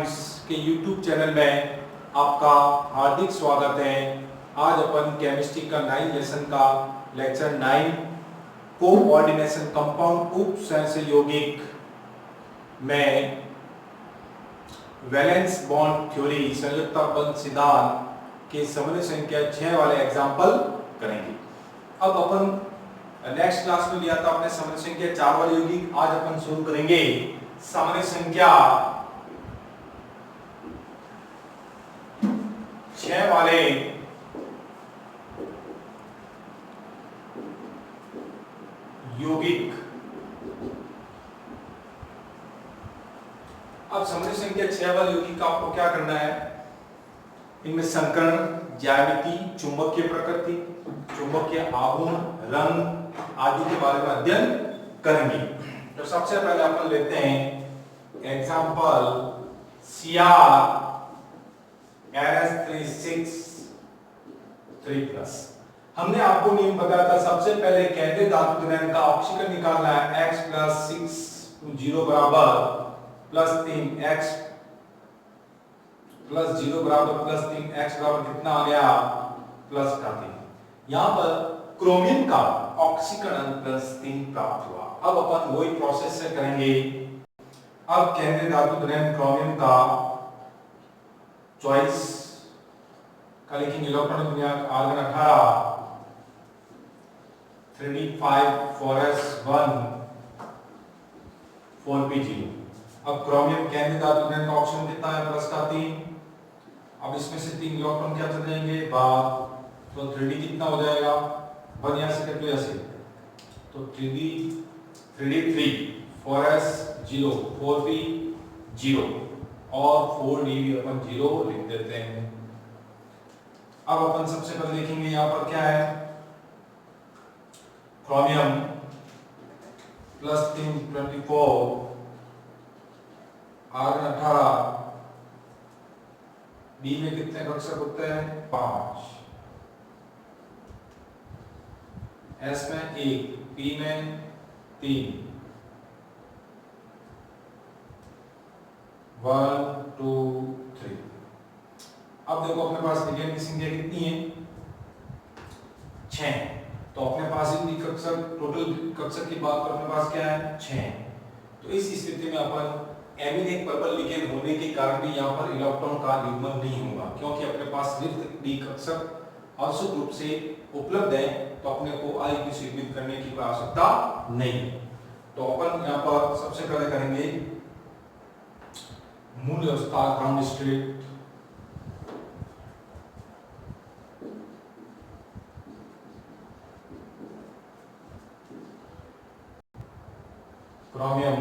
Points के YouTube channel में आपका हार्दिक स्वागत है। आज अपन केमिस्ट्री का 9 लेसन का लेक्चर 9 कोऑर्डिनेशन कंपाउंड उप सहसंयोगिक में वैलेंस बॉन्ड थ्योरी संयुक्ता बंध सिद्धांत के समन्वय संख्या 6 वाले एग्जाम्पल करेंगे। अब अपन नेक्स्ट क्लास में लिया था अपने समन्वय संख्या 4 वाले यौगिक। आज अपन शुरू करेंगे समन्वय संख्या 6 वाले यौगिक। अब समन्वय संख्या 6 वाले यौगिक का आपको क्या करना है, इनमें संकरण, ज्यामिति, चुंबकीय प्रकृति, चुंबकीय आघूर्ण, रंग आदि के बारे में अध्ययन करेंगे। तो सबसे पहले अपन लेते हैं एग्जांपल CrNH363+। हमने आपको नियम बताया था, सबसे पहले केंद्रीय धातु धनायन का ऑक्सीकरण निकालना है। x + 6 0 बराबर +3 x + 0 बराबर +3 x बराबर कितना आ गया +3। यहाँ पर क्रोमियम का ऑक्सीकरण +3 प्राप्त हुआ। अब अपन वही प्रोसेस से करेंगे। अब केंद्रीय धातु धनायन क्रोमियम का चॉइस का लिखेंगे इलेक्ट्रॉनिक बुनियाद आर्गन 18 3d5 4s1 4p0। अब क्रोमियम केंद्रीय धातु धनायन का ऑक्सीजन कितना है +3। अब इसमें से 3 इलेक्ट्रॉन क्या चल जाएंगे बाहर, तो 3d कितना हो जाएगा 1 यहाँ से कट लो ऐसे, तो 3d3 4s0 4p0 और 4d भी अपन 0 लिख देते हैं। अब अपन सबसे पहले देखेंगे यहाँ पर क्या है, क्रोमियम +3 24 आर्गन 18 डी में कितने कक्षक होते हैं 5, एस में 1, पी में 3 1 2 3। अब देखो अपने पास लिगेंड की संख्या कितनी है 6, तो अपने पास इतनी कक्षक टोटल कक्षक की बात पर अपने पास क्या है 6। तो इस स्थिति में अपन एमीन एक पर्पल लिगेंड होने के कारण भी यहाँ पर इलेक्ट्रॉन का युग्मन नहीं होगा, क्योंकि अपने पास रिक्त डी कक्षक आवश्यक रूप से उपलब्ध है, तो अपने को आई की स्वीकृत करने की आवश्यकता नहीं। तो अपन यहाँ पर सबसे पहले करेंगे मूल अवस्था ग्राउंड स्टेट। क्रोमियम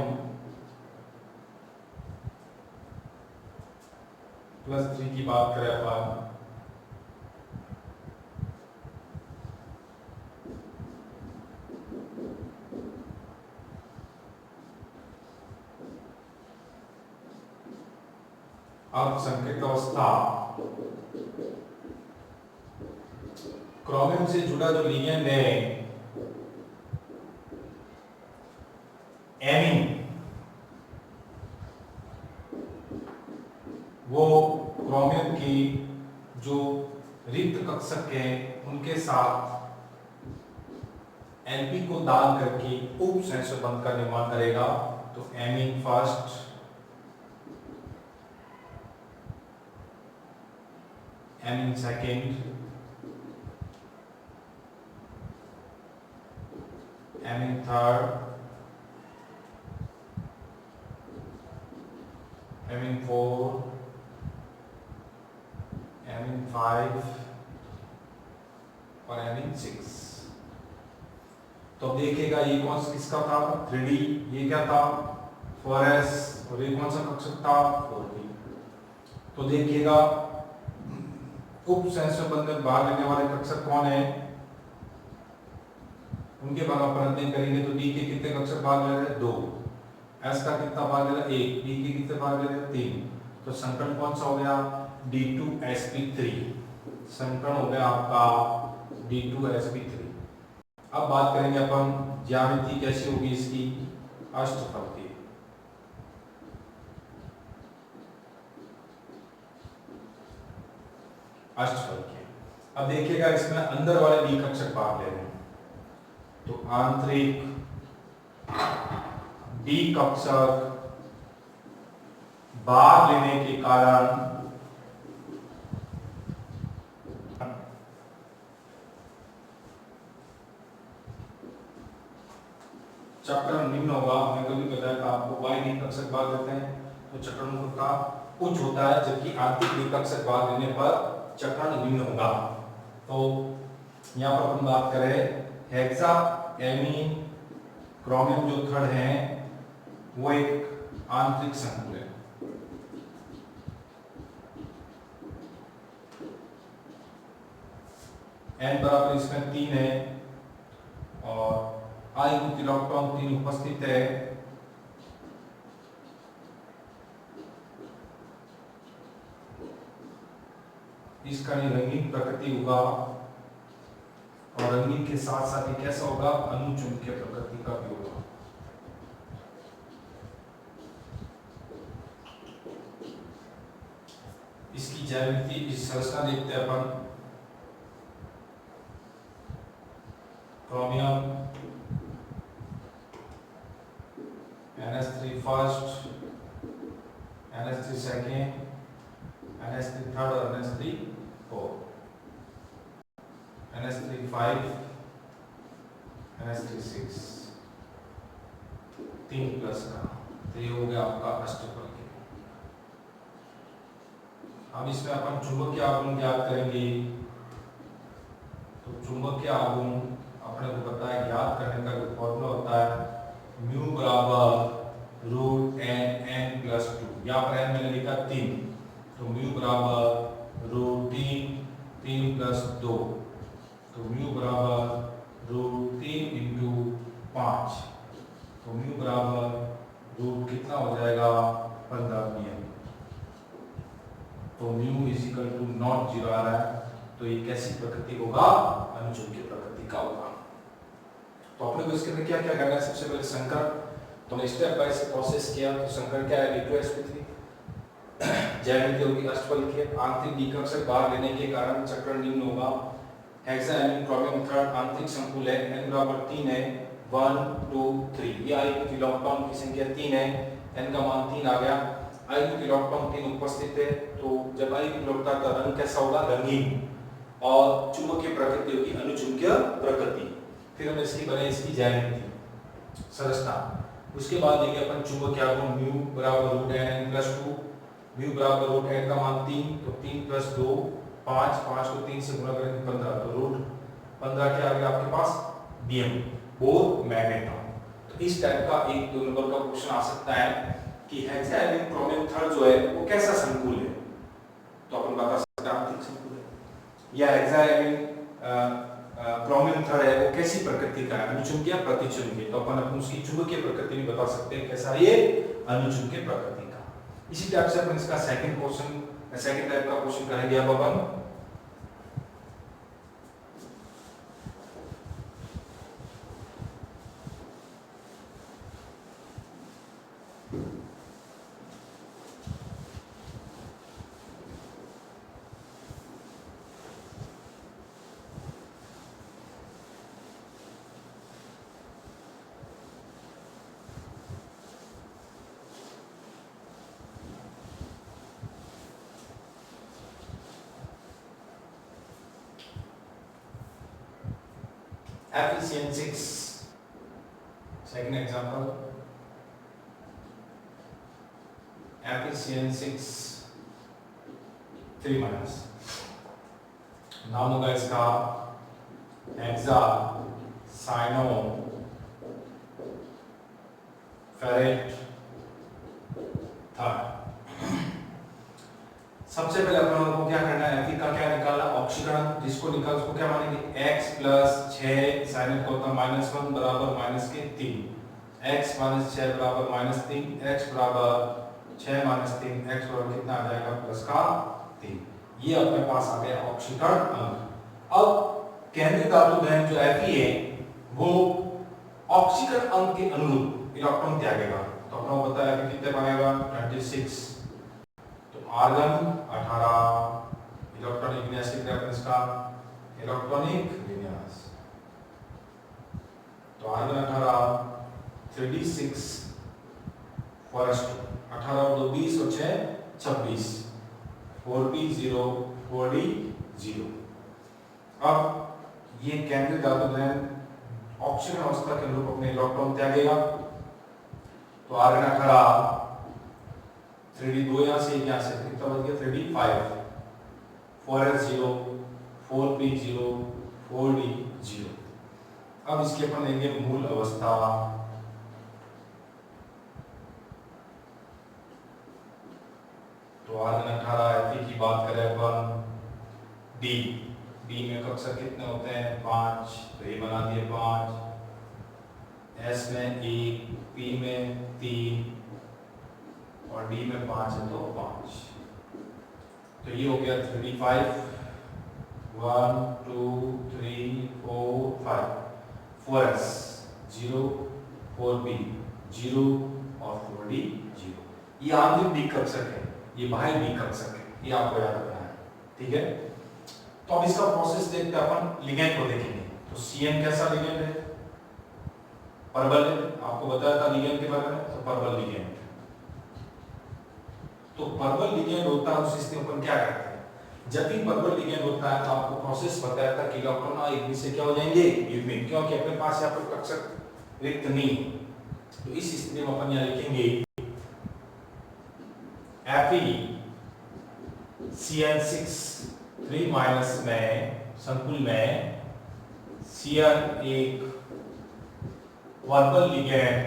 +3 की बात करें अपन, अब संकेत अवस्था क्रोमियम से जुड़ा जो लिगेंड है एमीन, वो क्रोमियम की जो रिक्त कक्षक है उनके साथ एलपी को दान करके उप सहसंयोगी बंध का निर्माण करेगा। तो amine first, amine second, amine third, amine 4, amine 5 और एमीन 6। तो अब देखिएगा ये कौन सा किसका था 3d, ये क्या था 4s और ये कौन सा कक्षक था 4p। तो देखिएगा उप सहसंयोगी बंध में भाग लेने वाले कक्षक कौन है, उनके बारे में अपन अध्ययन करेंगे। तो d के कितने कक्षक भाग ले रहे हैं 2, s का कितना भाग ले रहा है 1, p के कितने भाग ले रहे हैं 3। तो संकरण कौन सा हो गया d2sp3, संकरण हो गया आपका d2sp3। अब बात करेंगे अपन ज्यामिति कैसी होगी इसकी, अष्टफल की। अष्टफलकीय। अब देखिएगा इसमें अंदर वाले डी कक्षक भाग ले रहे हैं, तो आंतरिक डी कक्षक भाग लेने के कारण चक्रण निम्न होगा। हमें कभी बताया था आपको, y डी कक्षक भाग लेते हैं तो चक्रण का उच्च होता है, जबकि आंतरिक डी कक्षक भाग लेने पर चक्रण निम्न होगा। तो यहाँ पर हम बात करें हेक्साएमीन क्रोमियम जो थर्ड है वो एक आंतरिक संकुल है। n बराबर इसमें 3 है और I युक्त इलेक्ट्रॉन 3 उपस्थित है। इसका रंगीन प्रकृति होगा और रंगीन के साथ साथ ही कैसा होगा, अनुचुंबकीय प्रकृति का भी होगा। इसकी ज्यामिति, इस संरचना देखते हैं अपन। Chromium NH3 first, NH3 second, NH3 third और NH3 fourth, NH3 5, NH3 6, 3 plus का, तो ये हो गया आपका अष्टफलकीय। अब इसमें अपन चुंबकीय आघूर्ण ज्ञात करेंगे। तो चुंबकीय आघूर्ण अपने को पता है, ज्ञात करने का जो फॉर्मूला होता है म्यू बराबर रूट एन एन प्लस 2। यहाँ पर एन मैंने लिखा 3, तो म्यू बराबर रूट 3 प्लस 2, तो म्यू बराबर रूट 3 इंटू 5, तो म्यू बराबर रूट कितना हो जाएगा 15 pm। तो mu is equal to not 0 आ रहा है, तो ये कैसी प्रकृति होगा, अनुचुंबकीय प्रकृति का होगा। तो अपने को इसके अंदर क्या क्या करना है, सबसे पहले संकर, तो हमने स्टेप बाय स्टेप प्रोसेस किया। तो संकर क्या है, D2sp3, ज्यामिति होगी अष्टफलकीय, आंतरिक डी कक्षक भाग लेने के कारण चक्रण निम्न होगा। हेक्साएमीन क्रोमियम थर्ड आंतरिक संकुल है, n बराबर 3 है, 1 2 3, ये I युक्त इलेक्ट्रॉन की संख्या 3 है, n का मान 3 आ गया। I युक्त इलेक्ट्रॉन 3 उपस्थित है, तो जब I युक्त इलेक्ट्रॉन का रंग कैसा होगा, रंगीन, और चुंबकीय प्रकृति होगी अनुचुंबकीय प्रकृति। फिर हम इसकी बने इसकी ज्यामिति संरचना। उसके बाद देखिए अपन चुंबकीय आघूर्ण म्यू बराबर रूट n प्लस 2, म्यू बराबर रूट n का मान 3, तो 3 प्लस 2 5, 5 को 3 से गुणा करेंगे 15, तो रूट 15 क्या आ गया आपके पास, bm, बोर मैग्नेट्रॉन। तो इस टाइप का 1-2 नंबर का क्वेश्चन आ सकता है कि हेक्साएमीन क्रोमियम थर्ड जो है वो कैसा संकुल है, तो अपन बता सकते हैं आंतरिक संकुल है। या हेक्साएमीन क्रोमियम थर्ड है वो कैसी प्रकृति का है, अनुचुंबकीय प्रतिचुंबकीय, तो अपन उसकी चुंबकीय प्रकृति भी बता सकते हैं कैसा ये अनुचुंबकीय प्रकृति का। इसी टाइप से अपन इसका सेकंड टाइप का क्वेश्चन करेंगे। अब अपन FeCN6, second example, FeCN6 3 minus, नाम होगा इसका हेक्सासाइनोफेरेट थर्ड। सबसे पहले अपन लोगों को क्या करना है, Fe का क्या निकालना, ऑक्सीकरण, जिसको निकाल उसको क्या मानेंगे, x प्लस 6 साइन को होता -1 बराबर -3, x माइनस 6 बराबर -3, x बराबर 6 -3, x बराबर कितना आ जाएगा, प्लस का 3। ये अपने पास आ गया ऑक्सीकरण अंक। अब केंद्रीय धातु घन जो Fe है वो ऑक्सीकरण अंक के अनुरूप इलेक्ट्रॉन त्यागेगा। तो अपना बताया कि कितने बनेगा 26, तो आर्गन 18, इलेक्ट्रॉनिक विन्यास की रेफरेंस का इलेक्ट्रॉनिक विन्यास। तो आगे 18 3d6 फॉरेस्ट 18 और 2 20 और 6 26 4p0 4d0। अब ये केंद्रीय धातु ग्रहण ऑक्सीजन अवस्था के अनुरूप अपने इलेक्ट्रॉन त्यागेगा। तो आर्गन 18 3d2 यहां से कितना बच गया 3d5 4s0 4p0 4d0। अब इसके अपन लेंगे मूल अवस्था। तो आर्गन 18 Fe की बात करें अपन डी में कक्षक कितने होते हैं 5, तो ये बना दिए 5, S में 1, P में 3 और D में 5 है तो 5। तो ये हो गया 3d5 1 2 3 4 5 4s 0 4p 0 और 4d 0। ये आंतरिक डी कक्षक है, ये बाह्य डी कक्षक है, ये आपको याद रखना है, ठीक है। तो अब इसका प्रोसेस देखते हैं अपन, लिगेंड को देखेंगे। तो CN कैसा लिगेंड है, परबल है, आपको बताया था लिगेंड के बारे में। तो परबल लिगेंड, तो परबल लिगेंड होता है उस स्थिति में अपन क्या करते हैं, जब भी परबल लिगेंड होता है तो आपको प्रोसेस बताया था कि इलेक्ट्रॉन एक दूसरे से क्या हो जाएंगे युग्मित, क्योंकि अपने पास यहाँ पर कक्षक रिक्त नहीं। तो इस स्थिति में अपन यहाँ लिखेंगे FeCN6 3 माइनस में संकुल में Cn एक परबल लिगेंड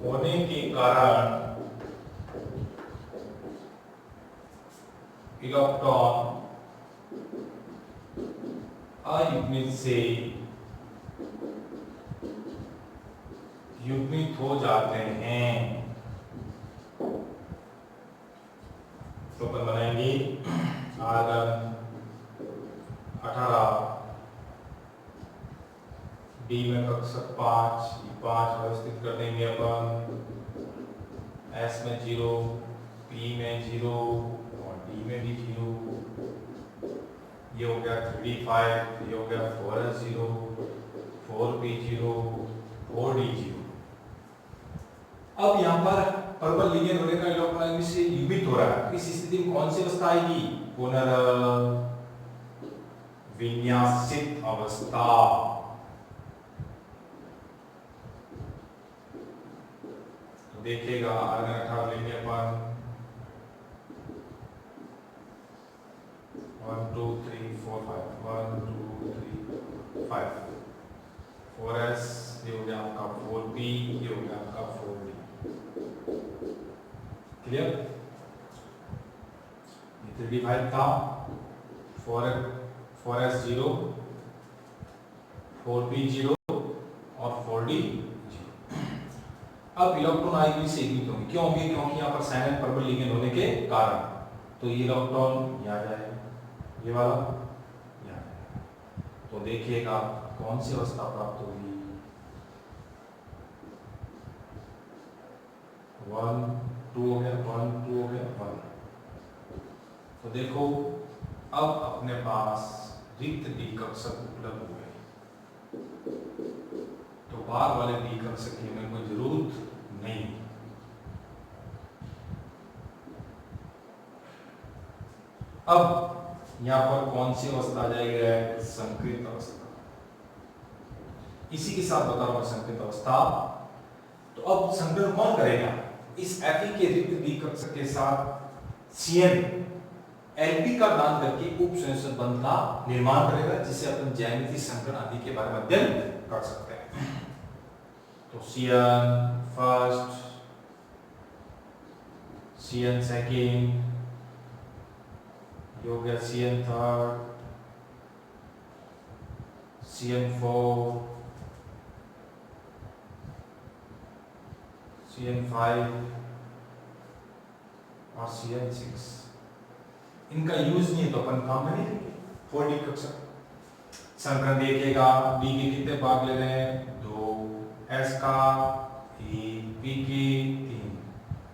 होने के कारण इलेक्ट्रॉन अयुग्मित से युग्मित हो जाते हैं। तो अपन बनाएंगे आर्गन 18 डी में कक्षक 5 व्यवस्थित कर देंगे अपन, S में 0, P में 0 और D में भी 0। ये हो गया 3d5, ये हो गया 4s0 4p0 4d0। अब यहाँ पर परबल लिगेंड होने का इलेक्ट्रॉन से युग्मित हो रहा है, इस स्थिति में कौन सी अवस्था आएगी, पुनर्विन्यासित अवस्था। तो देखिएगा आर्गन 18 लेंगे अपन 1 2 3 4 5 1 2 3 5 4s, ये हो गया आपका 4p, ये हो गया आपका 4d। क्लियर, ये 3d5 था, 4s0 4p0 और 4d 0। अब इलेक्ट्रॉन आएगी से युग्मित होंगे, क्यों होंगे, क्योंकि यहाँ पर साइलेंट परबल लिगेंड होने के कारण। तो ये इलेक्ट्रॉन यहाँ जाएगा, ये वाला यहाँ जाएगा। तो देखिएगा कौन सी अवस्था प्राप्त होगी, 1 2 हो गया 1 2 हो गया 1। तो देखो अब अपने पास रिक्त डी कक्षक उपलब्ध हो गए, तो बाहर वाले डी कक्षक की हमें कोई जरूरत नहीं। अब यहाँ पर कौन सी अवस्था आ जाएगी, संकृत अवस्था। इसी के साथ बता रहा हूं संकृत अवस्था। तो अब संकरण कौन करेगा, इस Fe के रिक्त डी कक्षक के साथ Cn Lp का दान करके उप संयोजन बंध का निर्माण करेगा, जिससे अपन ज्यामितीय संकरण आदि के बारे में अध्ययन कर सकते हैं। तो Cn फर्स्ट, Cn सेकेंड, ये हो गया Cn थर्ड, Cn4, Cn5 और Cn6। इनका यूज नहीं है तो अपन काम में नहीं लेंगे। 4d कक्षक संकरण देखिएगा, d के कितने भाग ले रहे हैं 2, s का 1, p के 3।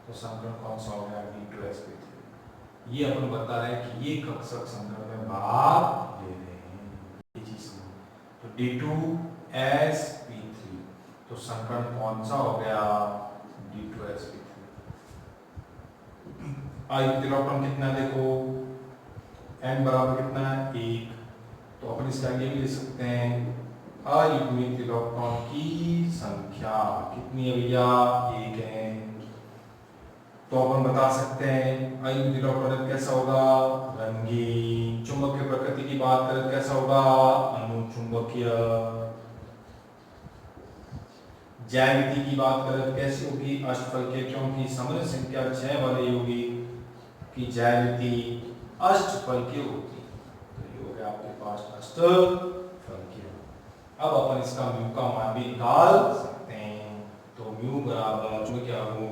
तो संकरण कौन सा हो गया d2sp3। ये अपन बता रहे हैं कि ये कक्षक संकरण में भाग ले रहे हैं, ये चीज समझ। तो D2sp3, तो संकरण कौन सा हो गया? D2sp3। आई इलेक्ट्रॉन कितना देखो, n बराबर कितना है 1, तो अपन इसका ये भी ले सकते हैं अयुग्मित इलेक्ट्रॉन की संख्या कितनी है भैया? 1 है। तो अपन बता सकते हैं अयुग्मित इलेक्ट्रॉन कैसा होगा? रंगीन। चुंबकीय प्रकृति की बात करें कैसा होगा? अनुचुंबकीय। ज्यामिति की बात करें कैसी होगी? अष्टफलकीय, क्योंकि समूह संख्या 6 वाले होगी कि ज्यामिति अष्टफलकीय होती। तो ये हो गया आपके पास अष्टफलकीय। अब अपन इसका म्यू का मान भी निकाल सकते हैं। तो म्यू बराबर जो क्या हो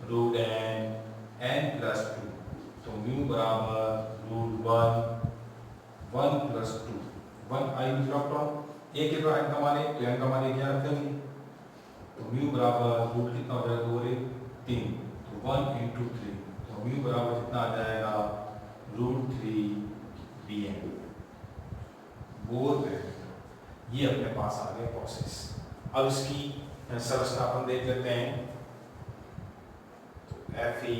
√n+2, तो म्यू बराबर √1 + 2। 1 आई इलेक्ट्रॉन, एक इलेक्ट्रॉन का मान 1, तो n का मान 1 याद रखेंगे। तो म्यू बराबर रूट कितना हो जाएगा? 2 और 1 3, तो 1 × 3, तो म्यू बराबर कितना आ जाएगा? √3bn। बोर ये अपने पास आ गया प्रोसेस। अब इसकी संरचना अपन देख लेते हैं। तो Fe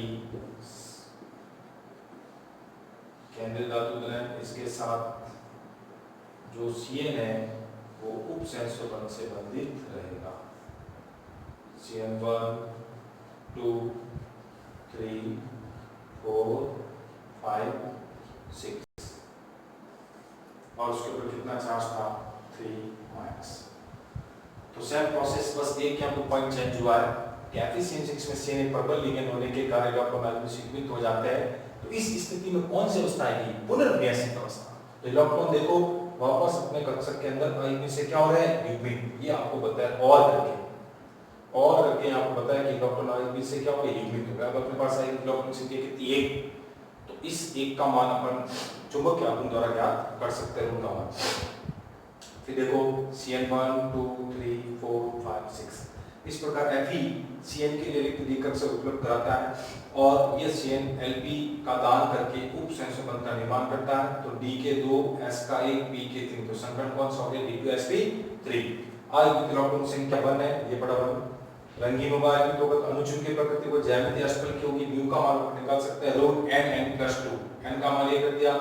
केंद्रीय धातु घन, इसके साथ जो Cn है वो उपसंयोजक बंध से बंधित रहेगा। Cn1 2 3 4 5 6, और उसके ऊपर कितना चार्ज था? 3-। तो सेम प्रोसेस, बस एक यहाँ पे पॉइंट चेंज हुआ है कि Fe-CN6 में Cn एक प्रबल लिगेंड होने के कारण इलेक्ट्रॉन युग्मित हो जाते हैं। तो इस स्थिति में कौन सी अवस्था आएगी? पुनर्विन्यासित अवस्था। तो इलेक्ट्रॉन देखो वापस अपने कक्षक के अंदर युग्मित से क्या हो रहा है? युग्मित। ये आपको बताया और करके आपको बताया कि इलेक्ट्रॉन युग्मित से क्या हो गया? युग्मित हो गया। अब अपने पास आई इलेक्ट्रॉन संख्या कितनी? 1। तो इस 1 का मान अपन चुंबकीय आघूर्ण द्वारा ज्ञात कर सकते हैं उनका मान। फिर देखो Cn1 2 3 4 5 6, इस प्रकार Fe Cn के लिए रिक्त कक्षक उपलब्ध कराता है और ये Cn Lp का दान करके उपसंयोजक बंध का निर्माण करता है। तो D के 2, S का 1, P के 3, तो संकरण कौन सा हो गया? D2sp3। अयुग्मित इलेक्ट्रॉन संख्या 1 है, ये बड़ा 1 रंगीन होगा। अयुग्मित होगा तो अनुचुंबकीय प्रकृति को ज्यामिति अष्टफलकीय होगी। म्यू का मान निकाल सकते हैं √n+2, n का मान ये कर दिया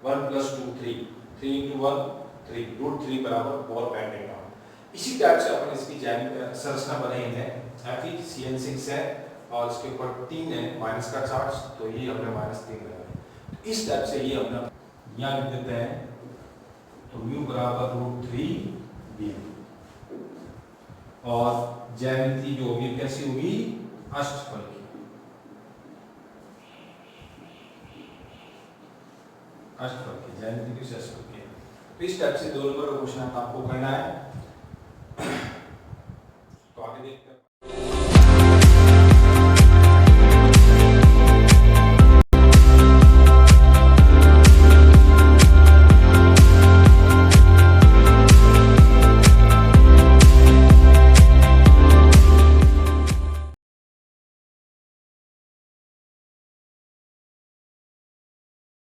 1 + 2 3, 3 × 1 3, √3 बराबर बॉल बैंड इलेक्ट्रॉन। इसी टाइप से अपन इसकी संरचना बनाई है। Fe-CN6 है और इसके ऊपर 3 है माइनस का चार्ज, तो ये हमने -3 लगाया। इस टाइप से ये अपना यहाँ लिख देते हैं। तो म्यू बराबर √3bn, और ज्यामिति जो होगी कैसी होगी? अष्टफलकीय। ज्यामिति किस अष्टफलकीय। तो इस टाइप से 2 नंबर का क्वेश्चन आपको करना है।